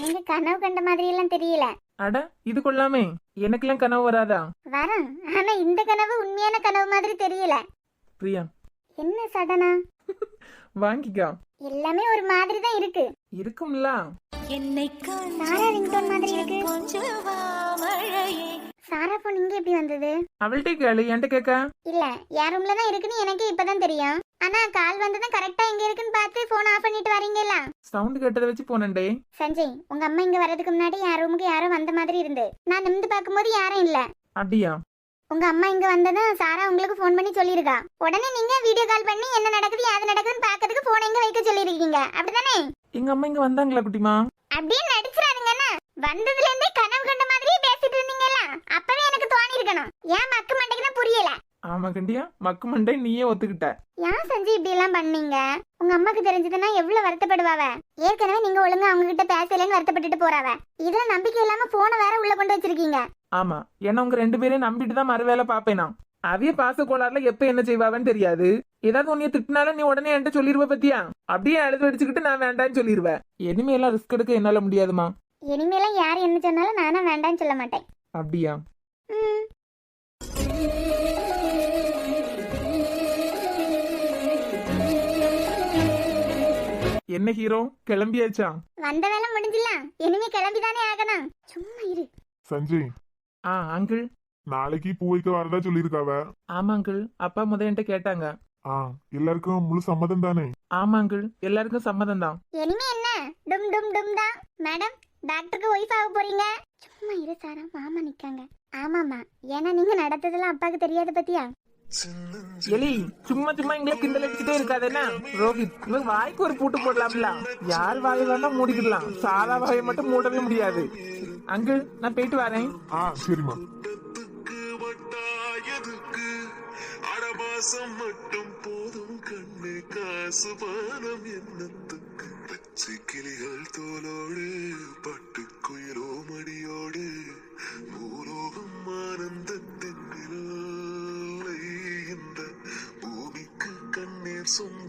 நீங்க கனவு கண்ட மாதிரி எல்லாம் தெரியல. அட இது கொள்ளாமே, எனக்கெல்லாம் கனவு வராதா? வரேன், ஆனா இந்த கனவு உண்மையான கனவு மாதிரி தெரியல. பிரியா, என்ன சடனா? வாங்கிக்கா. எல்லாமே ஒரு மாதிரி தான் இருக்கு. இருக்கும்ல. சாரா ரிங்டோன் மாதிரி இருக்கு. சாரா போன் இங்க எப்படி வந்தது? அவள்கிட்ட கேளு, என்கிட்ட கேட்க. இல்ல, என் ரூம்ல தான் இருக்குன்னு எனக்கு இப்பதான் தெரியும். ஆனா கால் வந்ததும் கரெக்டா எங்க இருக்குன்னு பார்த்து போன் ஆஃப் பண்ணிட்டு வரீங்கல்ல. சவுண்ட் கேட்டதை வச்சு போனண்டே. சஞ்சய், உங்க அம்மா இங்க வர்றதுக்கு முன்னாடி என் ரூமுக்கு யாரோ வந்த மாதிரி இருந்து நான் நிமிந்து பார்க்கும்போது யாரும் இல்ல. அப்படியா? உங்க அம்மா இங்க வந்ததும் சாரா உங்களுக்கு போன் பண்ணி சொல்லிருக்கா. உடனே நீங்க வீடியோ கால் பண்ணி என்ன நடக்குது ஏது நடக்குதுன்னு பாக்கிறதுக்கு போன் எங்க வைக்க சொல்லிருக்கீங்க, அப்படிதானே? எங்க அம்மா இங்க வந்தாங்களா குட்டிமா? அப்படியே நடிச்சிடாதீங்கண்ணா. வந்ததுல இருந்தே கனவு கண்ட மாதிரியே பேசிட்டு இருந்தீங்கல்ல, அப்பவே எனக்கு தோணி இருக்கணும். ஏன் மக்கு மண்டைக்குன்னு புரியல. ஆமா கண்டியா, மக்கு மண்டை நீயே ஒத்துக்கிட்ட. ஏன் சஞ்சய் இப்படி எல்லாம் பண்ணீங்க? உங்க அம்மாக்கு தெரிஞ்சதுன்னா எவ்வளவு வருத்தப்படுவாவ. ஏற்கனவே நீங்க ஒழுங்கா அவங்க கிட்ட பேசலன்னு வருத்தப்பட்டுட்டு போறாவ. இதுல நம்பிக்கை இல்லாம போன வேற உள்ள கொண்டு வச்சிருக்கீங்க. ஆமா, ஏன்னா உங்க 2 பேரையும் நம்பிட்டு தான் மறுவேளை பாப்பேனா. அவைய பாச கோளாறுல எப்ப என்ன செய்வாவன்னு தெரியாது. ஏதாவது உன்னைய திட்டினாலும் நீ உடனே என்கிட்ட சொல்லிருவ பத்தியா? அப்படியே அழுது வச்சுக்கிட்டு நான் வேண்டான்னு சொல்லிருவேன். இனிமே எல்லாம் ரிஸ்க் எடுக்க என்னால முடியாதுமா. இனிமேலாம் யார் என்ன சொன்னாலும் நானும் வேண்டான்னு சொல்ல மாட்டேன். அப்படியா? என்ன ஹீரோ, கிளம்பியாச்சா? வந்த வேலை முடிஞ்சில, இனிமே கிளம்பிதானே ஆகணும். சும்மா இரு. சஞ்சய், அங்கிள். நாளைக்கு பூ வைக்க வரதா சொல்லியிருக்காவ. ஆமா அங்கிள், அப்பா என்கிட்ட கேட்டாங்க. எல்லாருக்கும் முழு சம்மதம் தானே? ஆமா அங்கிள், எல்லாருக்கும் சம்மதம் தான். இனிமே என்ன டும் டும் டும் தான். மேடம், டாக்டருக்கு ஒய்ஃப் ஆக போறீங்க. சும்மா இரு சாரா, மாமா நிக்காங்க. ஆமாமா, ஏன்னா நீங்க நடத்ததெல்லாம் அப்பாக்கு தெரியாத பத்தியா? எலி, சும்மா சும்மா எங்களை கிண்டல் அடிச்சுட்டே இருக்காதுன்னா. ரோஹித், இவன் வாய்க்கு ஒரு பூட்டு போடலாம்ல. யார் வாயை வேணா மூடிக்கலாம், சாதா வாயை மட்டும் மூடவே முடியாது. அங்கிள், நான் போயிட்டு வரேன். சரிம்மா. வட்டாயதுக்கு அடபாசம் மட்டும் போதும் கண்ணு, காசு பானம் என்னத்துக்கு? பச்சை கிளிகள் தோலோடு பட்டுக்குயிலோ மடியோடு பூலோகம் ஆனந்தத்தின் இல்லை. இந்த பூமிக்கு கண்ணீர் சொந்த